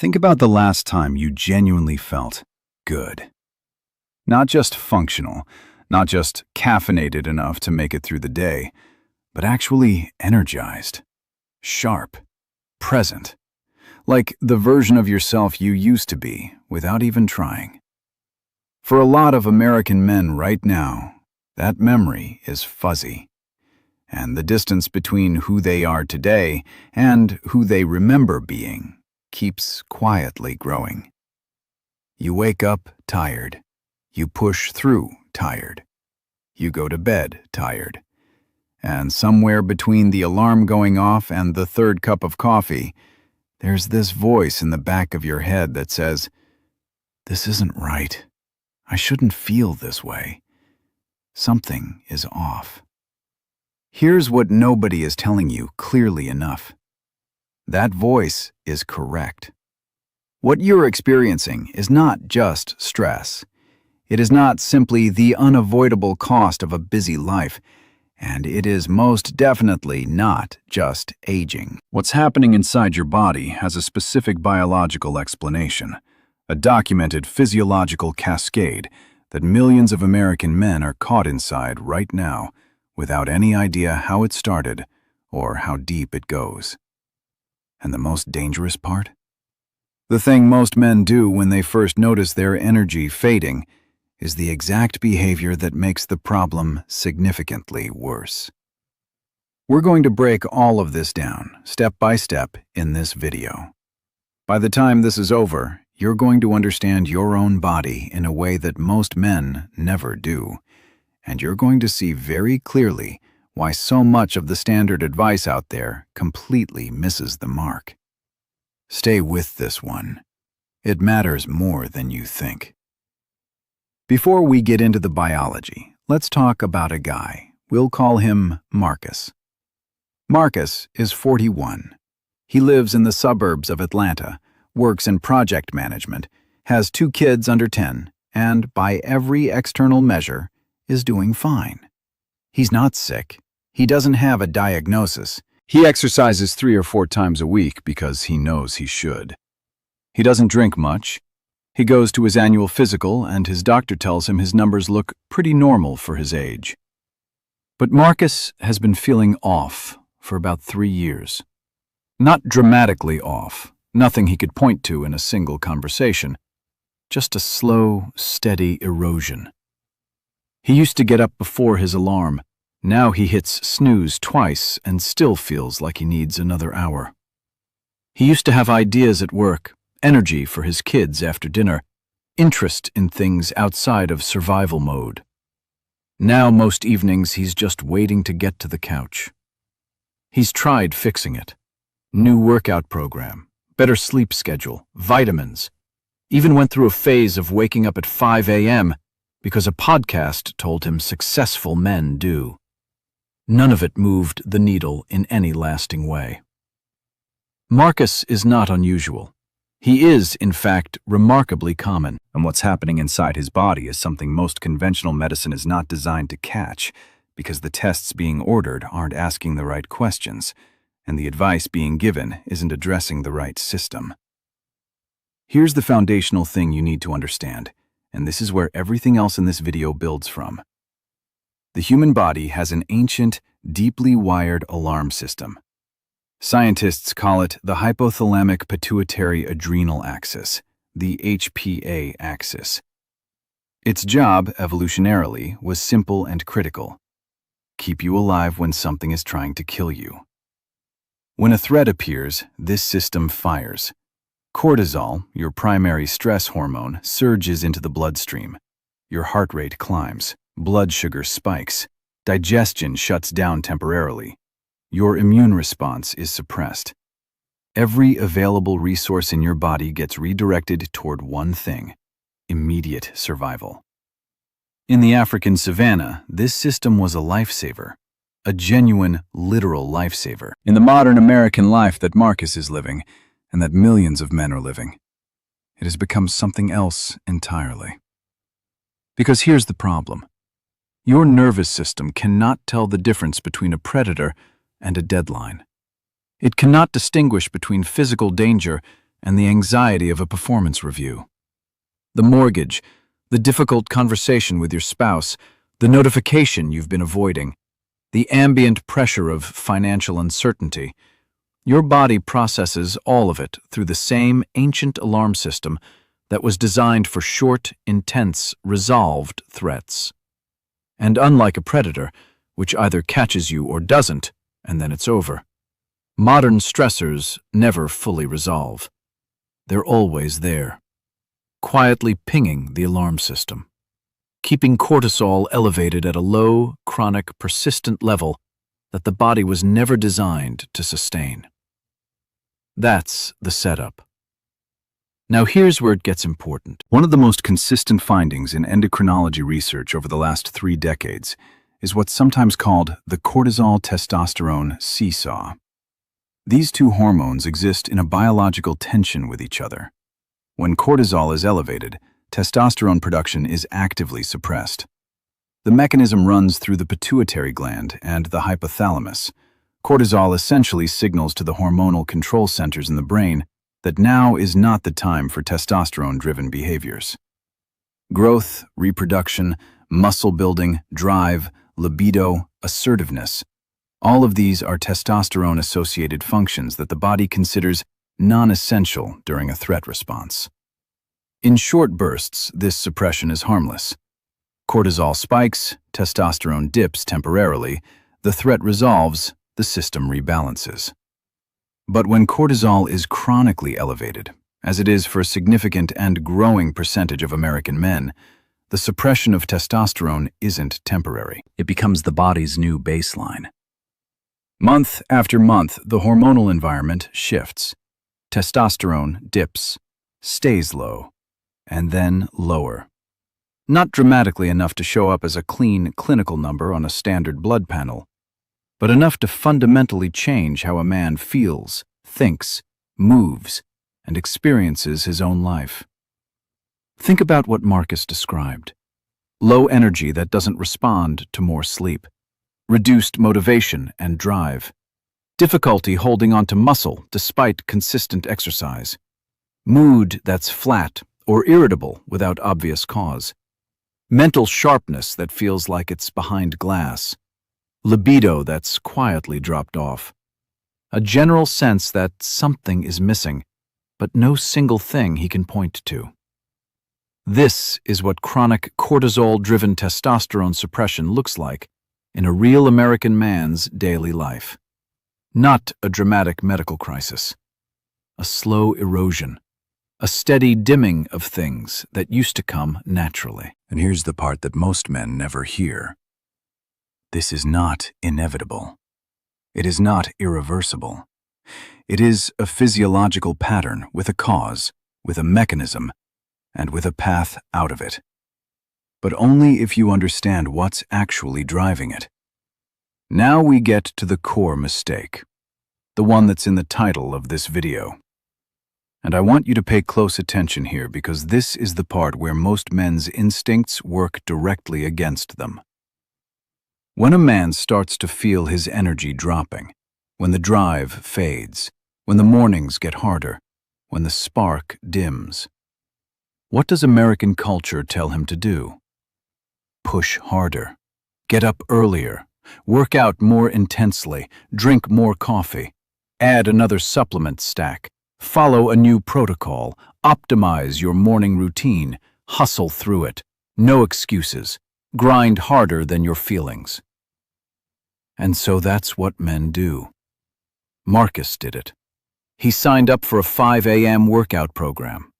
Think about the last time you genuinely felt good. Not just functional, not just caffeinated enough to make it through the day, but actually energized, sharp, present, like the version of yourself you used to be without even trying. For a lot of American men right now, that memory is fuzzy, and the distance between who they are today and who they remember being keeps quietly growing. You wake up tired. You push through tired. You go to bed tired. And somewhere between the alarm going off and the third cup of coffee, there's this voice in the back of your head that says, "This isn't right. I shouldn't feel this way. Something is off." Here's what nobody is telling you clearly enough. That voice is correct. What you're experiencing is not just stress. It is not simply the unavoidable cost of a busy life, and it is most definitely not just aging. What's happening inside your body has a specific biological explanation, a documented physiological cascade that millions of American men are caught inside right now without any idea how it started or how deep it goes. And the most dangerous part? The thing most men do when they first notice their energy fading is the exact behavior that makes the problem significantly worse. We're going to break all of this down, step by step, in this video. By the time this is over, you're going to understand your own body in a way that most men never do, and you're going to see very clearly why so much of the standard advice out there completely misses the mark. Stay with this one. It matters more than you think. Before we get into the biology, let's talk about a guy. We'll call him Marcus. Marcus is 41. He lives in the suburbs of Atlanta, works in project management, has 2 kids under 10, and by every external measure, is doing fine. He's not sick. He doesn't have a diagnosis. He exercises 3 or 4 times a week because he knows he should. He doesn't drink much. He goes to his annual physical, and his doctor tells him his numbers look pretty normal for his age. But Marcus has been feeling off for about 3 years. Not dramatically off, nothing he could point to in a single conversation, just a slow, steady erosion. He used to get up before his alarm. Now he hits snooze twice and still feels like he needs another hour. He used to have ideas at work, energy for his kids after dinner, interest in things outside of survival mode. Now most evenings he's just waiting to get to the couch. He's tried fixing it. New workout program, better sleep schedule, vitamins. Even went through a phase of waking up at 5 a.m. because a podcast told him successful men do. None of it moved the needle in any lasting way. Marcus is not unusual. He is, in fact, remarkably common, and what's happening inside his body is something most conventional medicine is not designed to catch, because the tests being ordered aren't asking the right questions, and the advice being given isn't addressing the right system. Here's the foundational thing you need to understand, and this is where everything else in this video builds from. The human body has an ancient, deeply wired alarm system. Scientists call it the hypothalamic pituitary adrenal axis, the HPA axis. Its job, evolutionarily, was simple and critical: keep you alive when something is trying to kill you. When a threat appears, this system fires. Cortisol, your primary stress hormone, surges into the bloodstream. Your heart rate climbs. Blood sugar spikes. Digestion shuts down temporarily. Your immune response is suppressed. Every available resource in your body gets redirected toward one thing: immediate survival. In the African savanna, this system was a lifesaver, a genuine, literal lifesaver. In the modern American life that Marcus is living, and that millions of men are living, it has become something else entirely. Because here's the problem. Your nervous system cannot tell the difference between a predator and a deadline. It cannot distinguish between physical danger and the anxiety of a performance review. The mortgage, the difficult conversation with your spouse, the notification you've been avoiding, the ambient pressure of financial uncertainty. Your body processes all of it through the same ancient alarm system that was designed for short, intense, resolved threats. And unlike a predator, which either catches you or doesn't, and then it's over, modern stressors never fully resolve. They're always there, quietly pinging the alarm system, keeping cortisol elevated at a low, chronic, persistent level that the body was never designed to sustain. That's the setup. Now here's where it gets important. One of the most consistent findings in endocrinology research over the last 3 decades is what's sometimes called the cortisol-testosterone seesaw. These two hormones exist in a biological tension with each other. When cortisol is elevated, testosterone production is actively suppressed. The mechanism runs through the pituitary gland and the hypothalamus. Cortisol essentially signals to the hormonal control centers in the brain that now is not the time for testosterone-driven behaviors. Growth, reproduction, muscle building, drive, libido, assertiveness. All of these are testosterone-associated functions that the body considers non-essential during a threat response. In short bursts, this suppression is harmless. Cortisol spikes, testosterone dips temporarily, the threat resolves, the system rebalances. But when cortisol is chronically elevated, as it is for a significant and growing percentage of American men, the suppression of testosterone isn't temporary. It becomes the body's new baseline. Month after month, the hormonal environment shifts. Testosterone dips, stays low, and then lower. Not dramatically enough to show up as a clean clinical number on a standard blood panel, but enough to fundamentally change how a man feels, thinks, moves, and experiences his own life. Think about what Marcus described. Low energy that doesn't respond to more sleep. Reduced motivation and drive. Difficulty holding on to muscle despite consistent exercise. Mood that's flat or irritable without obvious cause. Mental sharpness that feels like it's behind glass. Libido that's quietly dropped off. A general sense that something is missing, but no single thing he can point to. This is what chronic cortisol-driven testosterone suppression looks like in a real American man's daily life. Not a dramatic medical crisis. A slow erosion. A steady dimming of things that used to come naturally. And here's the part that most men never hear. This is not inevitable. It is not irreversible. It is a physiological pattern with a cause, with a mechanism, and with a path out of it. But only if you understand what's actually driving it. Now we get to the core mistake, the one that's in the title of this video. And I want you to pay close attention here because this is the part where most men's instincts work directly against them. When a man starts to feel his energy dropping, when the drive fades, when the mornings get harder, when the spark dims, what does American culture tell him to do? Push harder, get up earlier, work out more intensely, drink more coffee, add another supplement stack, follow a new protocol, optimize your morning routine, hustle through it, no excuses, grind harder than your feelings. And so that's what men do. Marcus did it. He signed up for a 5 a.m. workout program.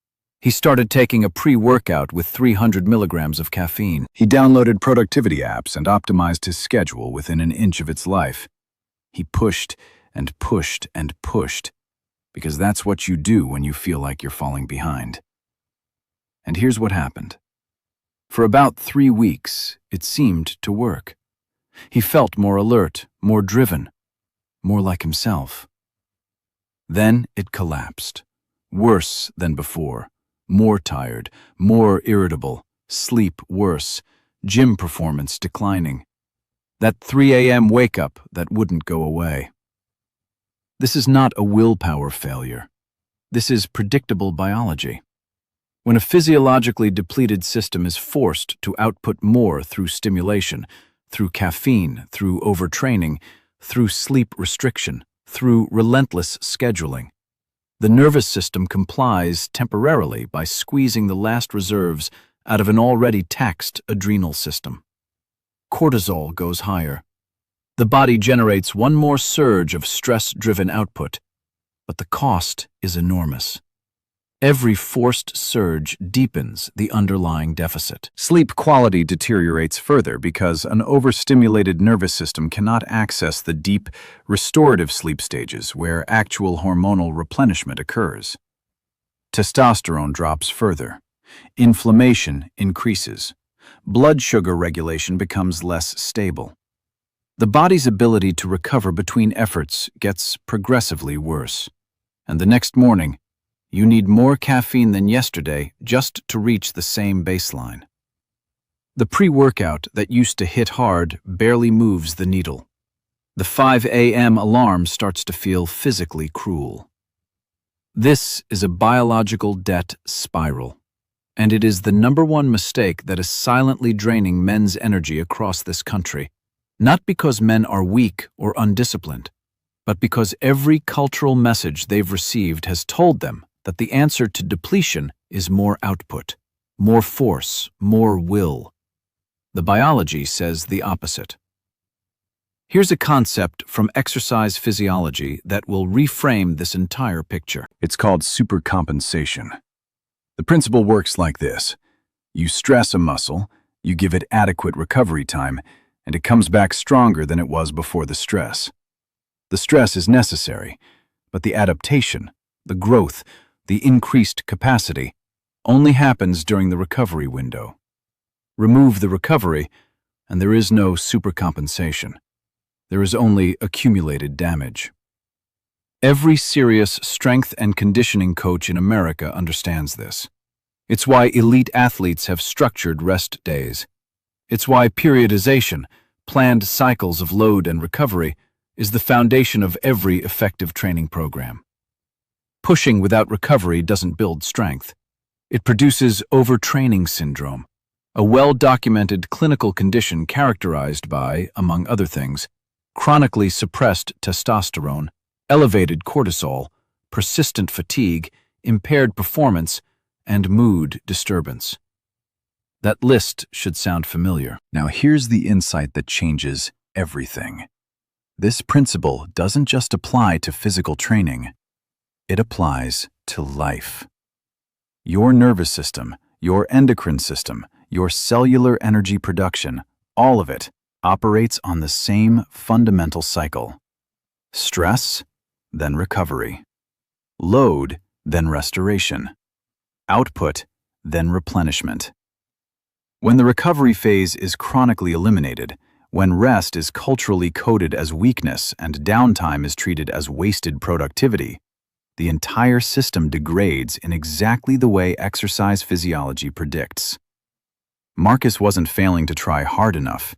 He started taking a pre-workout with 300 milligrams of caffeine. He downloaded productivity apps and optimized his schedule within an inch of its life. He pushed and pushed and pushed, because that's what you do when you feel like you're falling behind. And here's what happened. For about 3 weeks, it seemed to work. He felt more alert, more driven, more like himself. Then it collapsed, worse than before, more tired, more irritable, sleep worse, gym performance declining. That 3 a.m. wake-up that wouldn't go away. This is not a willpower failure. This is predictable biology. When a physiologically depleted system is forced to output more through stimulation, through caffeine, through overtraining, through sleep restriction, through relentless scheduling, the nervous system complies temporarily by squeezing the last reserves out of an already taxed adrenal system. Cortisol goes higher. The body generates one more surge of stress-driven output, but the cost is enormous. Every forced surge deepens the underlying deficit. Sleep quality deteriorates further because an overstimulated nervous system cannot access the deep, restorative sleep stages where actual hormonal replenishment occurs. Testosterone drops further. Inflammation increases. Blood sugar regulation becomes less stable. The body's ability to recover between efforts gets progressively worse. And the next morning, you need more caffeine than yesterday just to reach the same baseline. The pre-workout that used to hit hard barely moves the needle. The 5 a.m. alarm starts to feel physically cruel. This is a biological debt spiral, and it is the #1 mistake that is silently draining men's energy across this country, not because men are weak or undisciplined, but because every cultural message they've received has told them that the answer to depletion is more output, more force, more will. The biology says the opposite. Here's a concept from exercise physiology that will reframe this entire picture. It's called supercompensation. The principle works like this. You stress a muscle, you give it adequate recovery time, and it comes back stronger than it was before the stress. The stress is necessary, but the adaptation, the growth, the increased capacity, only happens during the recovery window. Remove the recovery, and there is no supercompensation. There is only accumulated damage. Every serious strength and conditioning coach in America understands this. It's why elite athletes have structured rest days. It's why periodization, planned cycles of load and recovery, is the foundation of every effective training program. Pushing without recovery doesn't build strength. It produces overtraining syndrome, a well-documented clinical condition characterized by, among other things, chronically suppressed testosterone, elevated cortisol, persistent fatigue, impaired performance, and mood disturbance. That list should sound familiar. Now here's the insight that changes everything. This principle doesn't just apply to physical training. It applies to life. Your nervous system, your endocrine system, your cellular energy production, all of it operates on the same fundamental cycle. Stress, then recovery. Load, then restoration. Output, then replenishment. When the recovery phase is chronically eliminated, when rest is culturally coded as weakness and downtime is treated as wasted productivity, the entire system degrades in exactly the way exercise physiology predicts. Marcus wasn't failing to try hard enough.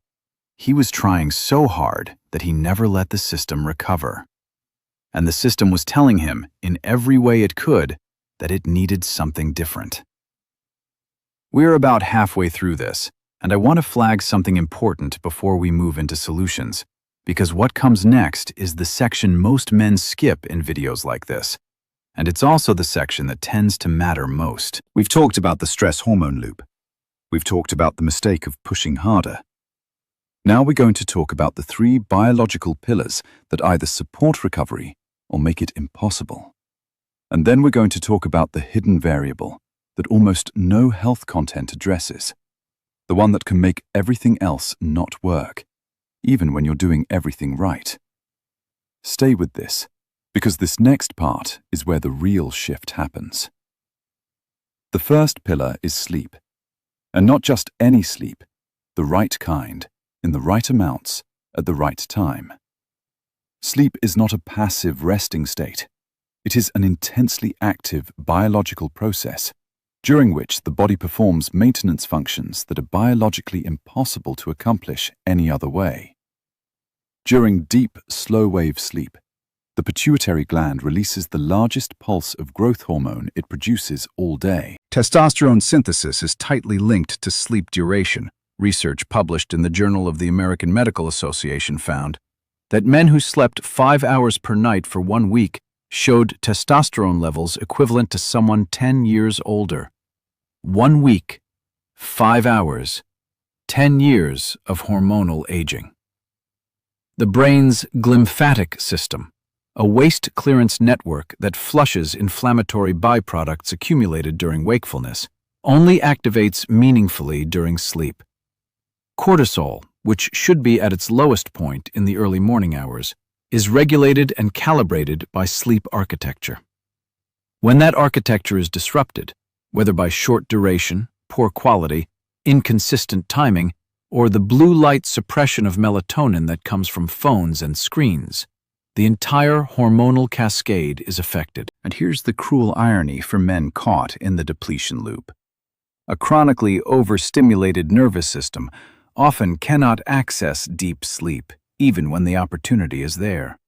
He was trying so hard that he never let the system recover. And the system was telling him, in every way it could, that it needed something different. We're about halfway through this, and I want to flag something important before we move into solutions, because what comes next is the section most men skip in videos like this. And it's also the section that tends to matter most. We've talked about the stress hormone loop. We've talked about the mistake of pushing harder. Now we're going to talk about the 3 biological pillars that either support recovery or make it impossible. And then we're going to talk about the hidden variable that almost no health content addresses, the one that can make everything else not work, even when you're doing everything right. Stay with this, because this next part is where the real shift happens. The first pillar is sleep, and not just any sleep, the right kind, in the right amounts, at the right time. Sleep is not a passive resting state. It is an intensely active biological process, during which the body performs maintenance functions that are biologically impossible to accomplish any other way. During deep, slow-wave sleep, The pituitary gland releases the largest pulse of growth hormone it produces all day. Testosterone synthesis is tightly linked to sleep duration. Research published in the Journal of the American Medical Association found that men who slept 5 hours per night for 1 week showed testosterone levels equivalent to someone 10 years older. 1 week, 5 hours, 10 years of hormonal aging. The brain's glymphatic system, a waste clearance network that flushes inflammatory byproducts accumulated during wakefulness, only activates meaningfully during sleep. Cortisol, which should be at its lowest point in the early morning hours, is regulated and calibrated by sleep architecture. When that architecture is disrupted, whether by short duration, poor quality, inconsistent timing, or the blue light suppression of melatonin that comes from phones and screens, the entire hormonal cascade is affected. And here's the cruel irony for men caught in the depletion loop. A chronically overstimulated nervous system often cannot access deep sleep, even when the opportunity is there.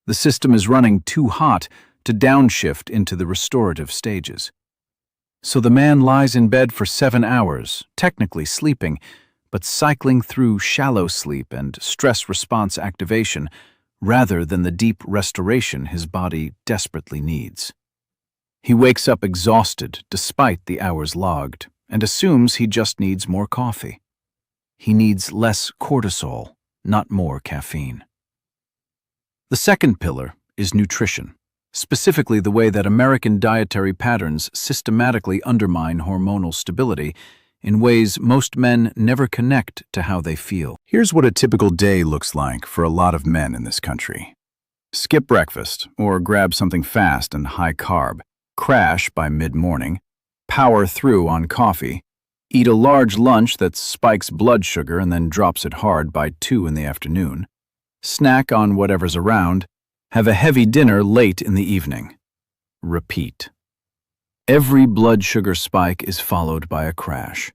The system is running too hot to downshift into the restorative stages. So the man lies in bed for 7 hours, technically sleeping, but cycling through shallow sleep and stress response activation rather than the deep restoration his body desperately needs. He wakes up exhausted despite the hours logged and assumes he just needs more coffee. He needs less cortisol, not more caffeine. The second pillar is nutrition, specifically the way that American dietary patterns systematically undermine hormonal stability in ways most men never connect to how they feel. Here's what a typical day looks like for a lot of men in this country. Skip breakfast or grab something fast and high carb, crash by mid-morning, power through on coffee, eat a large lunch that spikes blood sugar and then drops it hard by 2 in the afternoon, snack on whatever's around, have a heavy dinner late in the evening. Repeat. Every blood sugar spike is followed by a crash,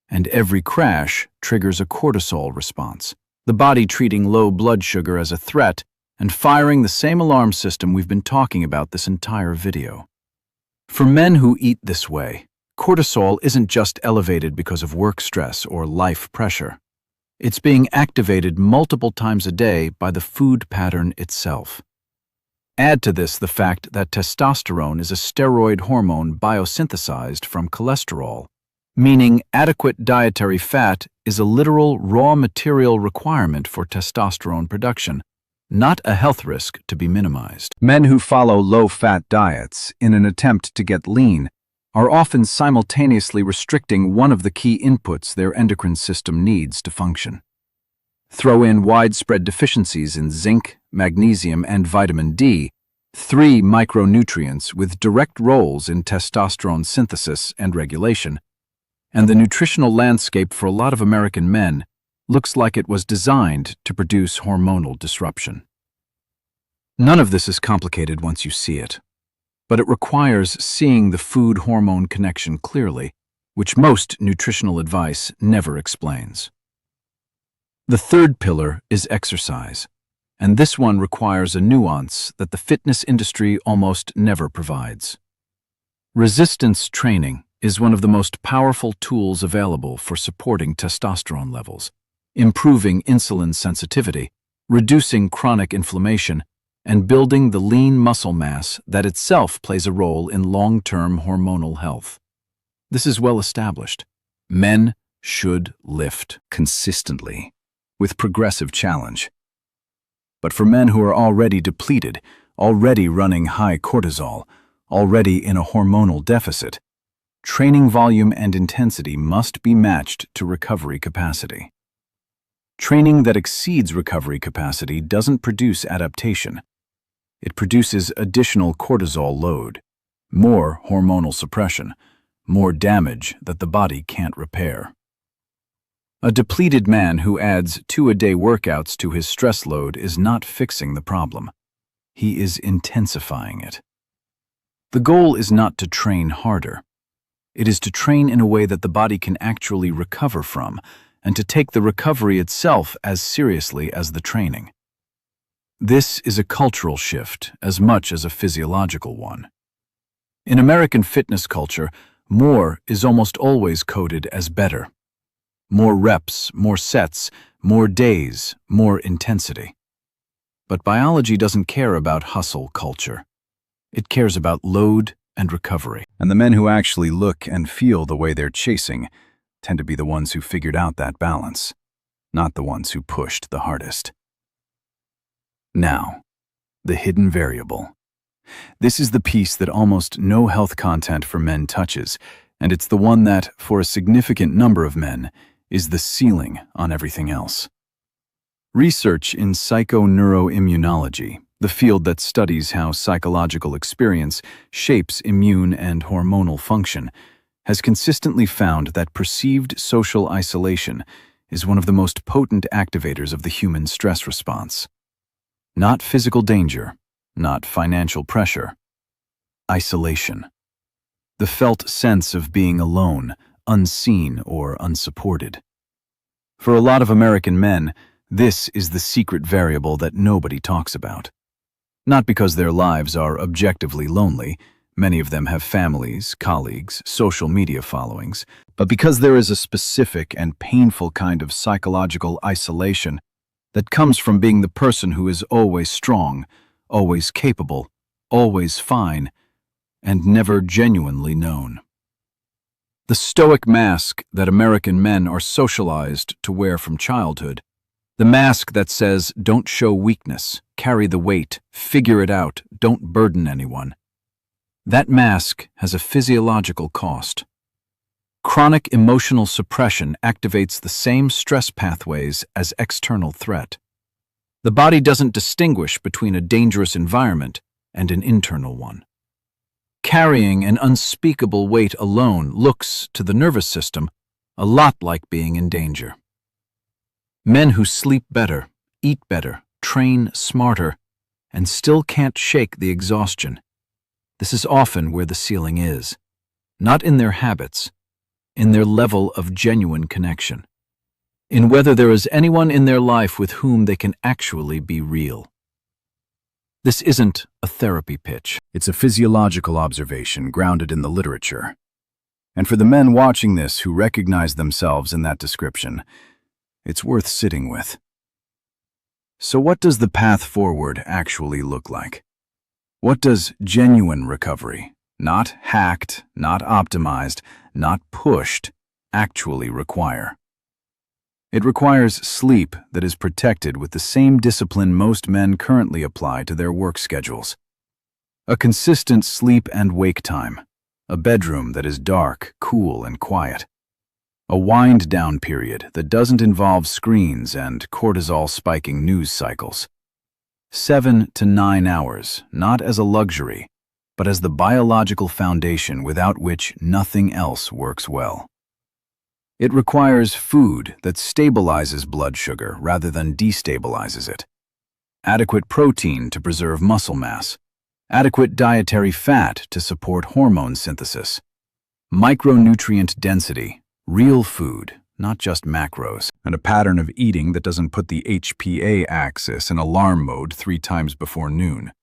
and every crash triggers a cortisol response, the body treating low blood sugar as a threat and firing the same alarm system we've been talking about this entire video. For men who eat this way, cortisol isn't just elevated because of work stress or life pressure. It's being activated multiple times a day by the food pattern itself. Add to this the fact that testosterone is a steroid hormone biosynthesized from cholesterol, meaning adequate dietary fat is a literal raw material requirement for testosterone production, not a health risk to be minimized. Men who follow low-fat diets in an attempt to get lean are often simultaneously restricting one of the key inputs their endocrine system needs to function. Throw in widespread deficiencies in zinc, magnesium, and vitamin D, 3 micronutrients with direct roles in testosterone synthesis and regulation, and the nutritional landscape for a lot of American men looks like it was designed to produce hormonal disruption. None of this is complicated once you see it, but it requires seeing the food-hormone connection clearly, which most nutritional advice never explains. The third pillar is exercise, and this one requires a nuance that the fitness industry almost never provides. Resistance training is one of the most powerful tools available for supporting testosterone levels, improving insulin sensitivity, reducing chronic inflammation, and building the lean muscle mass that itself plays a role in long-term hormonal health. This is well established. Men should lift consistently, with progressive challenge. But for men who are already depleted, already running high cortisol, already in a hormonal deficit, training volume and intensity must be matched to recovery capacity. Training that exceeds recovery capacity doesn't produce adaptation. It produces additional cortisol load, more hormonal suppression, more damage that the body can't repair. A depleted man who adds 2-a-day workouts to his stress load is not fixing the problem. He is intensifying it. The goal is not to train harder. It is to train in a way that the body can actually recover from, and to take the recovery itself as seriously as the training. this is a cultural shift as much as a physiological one. In American fitness culture, more is almost always coded as better. More reps, more sets, more days, more intensity. But biology doesn't care about hustle culture. It cares about load and recovery. And the men who actually look and feel the way they're chasing tend to be the ones who figured out that balance, not the ones who pushed the hardest. Now, the hidden variable. This is the piece that almost no health content for men touches, and it's the one that, for a significant number of men, is the ceiling on everything else. Research in psychoneuroimmunology, the field that studies how psychological experience shapes immune and hormonal function, has consistently found that perceived social isolation is one of the most potent activators of the human stress response. Not physical danger, not financial pressure. Isolation. The felt sense of being alone, unseen, or unsupported. For a lot of American men, this is the secret variable that nobody talks about. Not because their lives are objectively lonely, many of them have families, colleagues, social media followings, but because there is a specific and painful kind of psychological isolation that comes from being the person who is always strong, always capable, always fine, and never genuinely known. The stoic mask that American men are socialized to wear from childhood, the mask that says, don't show weakness, carry the weight, figure it out, don't burden anyone. That mask has a physiological cost. Chronic emotional suppression activates the same stress pathways as external threat. The body doesn't distinguish between a dangerous environment and an internal one. Carrying an unspeakable weight alone looks, to the nervous system, a lot like being in danger. Men who sleep better, eat better, train smarter, and still can't shake the exhaustion. This is often where the ceiling is, not in their habits, in their level of genuine connection, in whether there is anyone in their life with whom they can actually be real. This isn't a therapy pitch. It's a physiological observation grounded in the literature. And for the men watching this who recognize themselves in that description, it's worth sitting with. So what does the path forward actually look like? What does genuine recovery, not hacked, not optimized, not pushed, actually require? It requires sleep that is protected with the same discipline most men currently apply to their work schedules. A consistent sleep and wake time, a bedroom that is dark, cool, and quiet. A wind-down period that doesn't involve screens and cortisol-spiking news cycles. 7 to 9 hours, not as a luxury, but as the biological foundation without which nothing else works well. It requires food that stabilizes blood sugar rather than destabilizes it. Adequate protein to preserve muscle mass. Adequate dietary fat to support hormone synthesis. Micronutrient density. Real food, not just macros, and a pattern of eating that doesn't put the HPA axis in alarm mode 3 times before noon.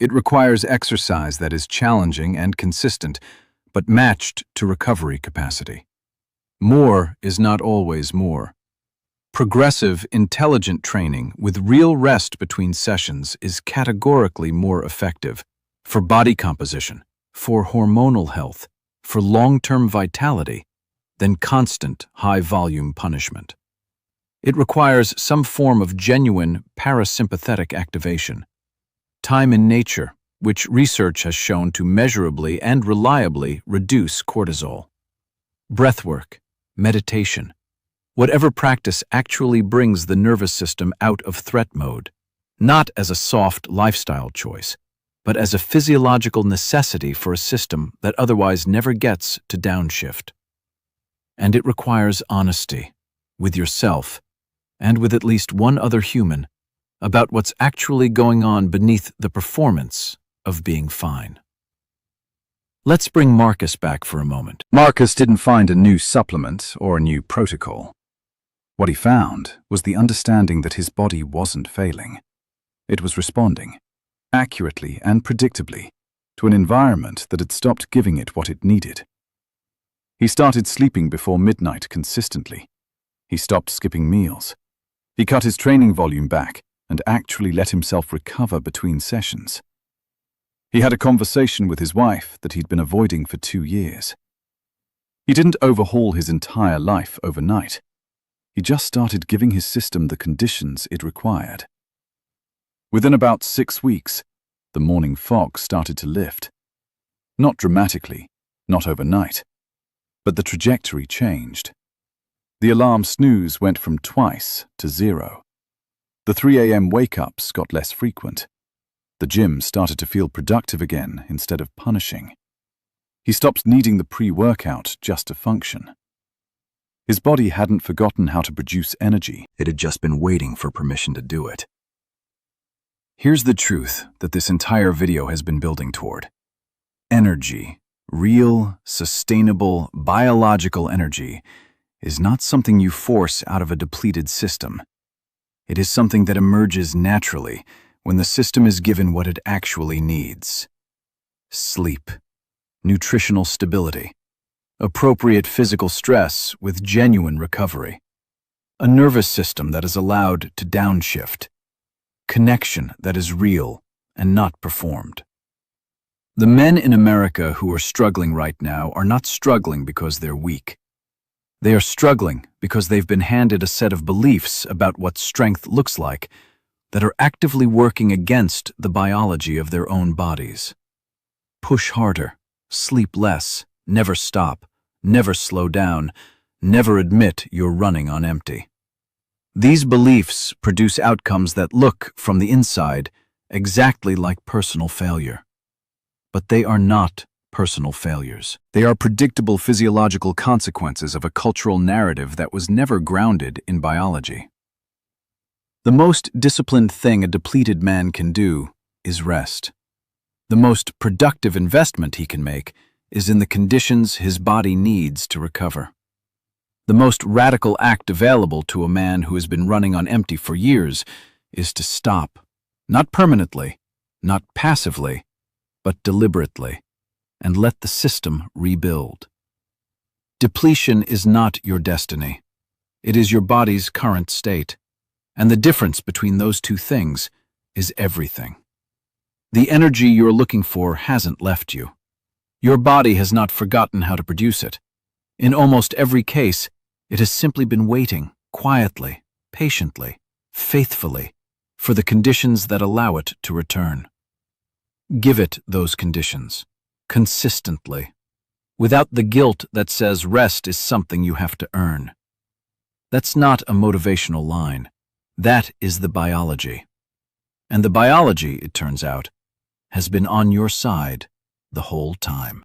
It requires exercise that is challenging and consistent, but matched to recovery capacity. More is not always more. Progressive, intelligent training with real rest between sessions is categorically more effective for body composition, for hormonal health, for long-term vitality, than constant, high-volume punishment. It requires some form of genuine parasympathetic activation. Time in nature, which research has shown to measurably and reliably reduce cortisol. Breathwork, meditation, whatever practice actually brings the nervous system out of threat mode, not as a soft lifestyle choice, but as a physiological necessity for a system that otherwise never gets to downshift. And it requires honesty with yourself and with at least one other human about what's actually going on beneath the performance of being fine. Let's bring Marcus back for a moment. Marcus didn't find a new supplement or a new protocol. What he found was the understanding that his body wasn't failing. It was responding, accurately and predictably, to an environment that had stopped giving it what it needed. He started sleeping before midnight consistently. He stopped skipping meals. He cut his training volume back and actually let himself recover between sessions. He had a conversation with his wife that he'd been avoiding for 2 years. He didn't overhaul his entire life overnight. He just started giving his system the conditions it required. Within about 6 weeks, the morning fog started to lift. Not dramatically, not overnight, but the trajectory changed. The alarm snooze went from twice to 0. The 3 a.m. wake-ups got less frequent. The gym started to feel productive again instead of punishing. He stopped needing the pre-workout just to function. His body hadn't forgotten how to produce energy. It had just been waiting for permission to do it. Here's the truth that this entire video has been building toward. Energy, real, sustainable, biological energy, is not something you force out of a depleted system. It is something that emerges naturally when the system is given what it actually needs. Sleep, nutritional stability, appropriate physical stress with genuine recovery, a nervous system that is allowed to downshift, connection that is real and not performed. The men in America who are struggling right now are not struggling because they're weak. They are struggling because they've been handed a set of beliefs about what strength looks like that are actively working against the biology of their own bodies. Push harder, sleep less, never stop, never slow down, never admit you're running on empty. These beliefs produce outcomes that look, from the inside, exactly like personal failure. But they are not personal failures. They are predictable physiological consequences of a cultural narrative that was never grounded in biology. The most disciplined thing a depleted man can do is rest. The most productive investment he can make is in the conditions his body needs to recover. The most radical act available to a man who has been running on empty for years is to stop, not permanently, not passively, but deliberately, and let the system rebuild. Depletion is not your destiny. It is your body's current state, and the difference between those two things is everything. The energy you're looking for hasn't left you. Your body has not forgotten how to produce it. In almost every case, it has simply been waiting, quietly, patiently, faithfully, for the conditions that allow it to return. Give it those conditions, consistently, without the guilt that says rest is something you have to earn. That's not a motivational line. That is the biology. And the biology, it turns out, has been on your side the whole time.